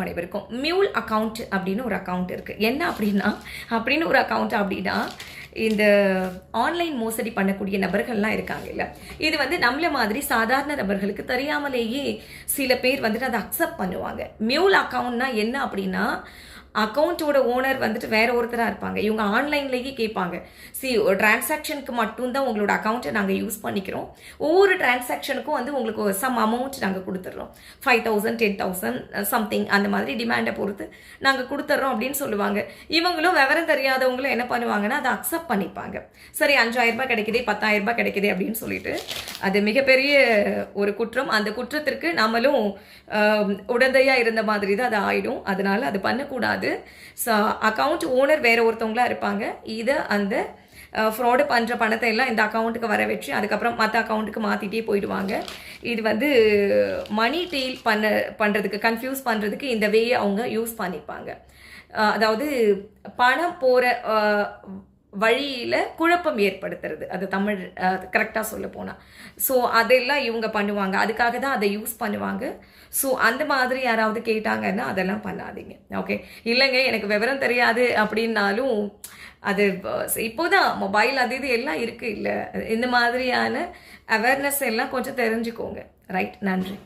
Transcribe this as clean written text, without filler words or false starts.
வணக்கம் அனைவருக்கும். மியூல் அக்கௌண்ட் அப்படின்னு ஒரு அக்கௌண்ட் இருக்குது. என்ன அப்படின்னு ஒரு அக்கௌண்ட் அப்படின்னா, இந்த ஆன்லைன் மோசடி பண்ணக்கூடிய நபர்கள்லாம் இருக்காங்க இல்லை, இது வந்து நம்மள மாதிரி சாதாரண நபர்களுக்கு தெரியாமலேயே சில பேர் வந்துட்டு அதை அக்செப்ட் பண்ணுவாங்க. மியூல் அக்கௌண்ட்னா என்ன அப்படின்னா, அக்கௌண்ட்டோட ஓனர் வந்துட்டு வேற ஒருத்தராக இருப்பாங்க. இவங்க ஆன்லைன்லேயே கேட்பாங்க, ஒரு டிரான்சாக்ஷனுக்கு மட்டும்தான் உங்களோட அக்கௌண்ட்டை நாங்கள் யூஸ் பண்ணிக்கிறோம், ஒவ்வொரு டிரான்சாக்ஷனுக்கும் வந்து உங்களுக்கு சம் அமௌண்ட் நாங்கள் கொடுத்துட்றோம், 5,000 10,000 சம்திங் அந்த மாதிரி டிமாண்டை பொறுத்து நாங்கள் கொடுத்துட்றோம் அப்படின்னு சொல்லுவாங்க. இவங்களும் விவரம் தெரியாதவங்களும் என்ன பண்ணுவாங்கன்னா அதை அக்செப்ட் பண்ணிப்பாங்க. சரி 5,000 ரூபாய் கிடைக்குது, 10,000 ரூபாய் கிடைக்குது அப்படின்னு சொல்லிட்டு அது மிகப்பெரிய ஒரு குற்றம். அந்த குற்றத்திற்கு நம்மளும் உடந்தையாக இருந்த மாதிரி தான் அது ஆகிடும். அதனால அது பண்ணக்கூடாது. அக்கௌண்ட் ஓனர் வேற ஒருத்தவங்களா இருப்பாங்க. இதை அந்த ஃப்ராடு பண்ணுற பணத்தை எல்லாம் இந்த அக்கௌண்ட்டுக்கு வர வச்சு அதுக்கப்புறம் மற்ற அக்கௌண்ட்டுக்கு மாற்றிட்டே போயிடுவாங்க. இது வந்து மணி டீல் பண்ணுறதுக்கு கன்ஃபியூஸ் பண்ணுறதுக்கு இந்த வேயை அவங்க யூஸ் பண்ணிப்பாங்க. அதாவது பணம் போகிற வழியில் குழப்பம் ஏற்படுத்துறது, அது தமிழ் கரெக்டாக சொல்ல போனால். ஸோ அதெல்லாம் இவங்க பண்ணுவாங்க, அதுக்காக தான் அதை யூஸ் பண்ணுவாங்க. ஸோ அந்த மாதிரி யாராவது கேட்டாங்கன்னா அதெல்லாம் பண்ணாதீங்க. ஓகே, இல்லைங்க எனக்கு விவரம் தெரியாது அப்படின்னாலும் அது இப்போதான் மொபைல் அது இது எல்லாம் இருக்குது இல்லை, இந்த மாதிரியான அவேர்னஸ் எல்லாம் கொஞ்சம் தெரிஞ்சுக்கோங்க. ரைட், நன்றி.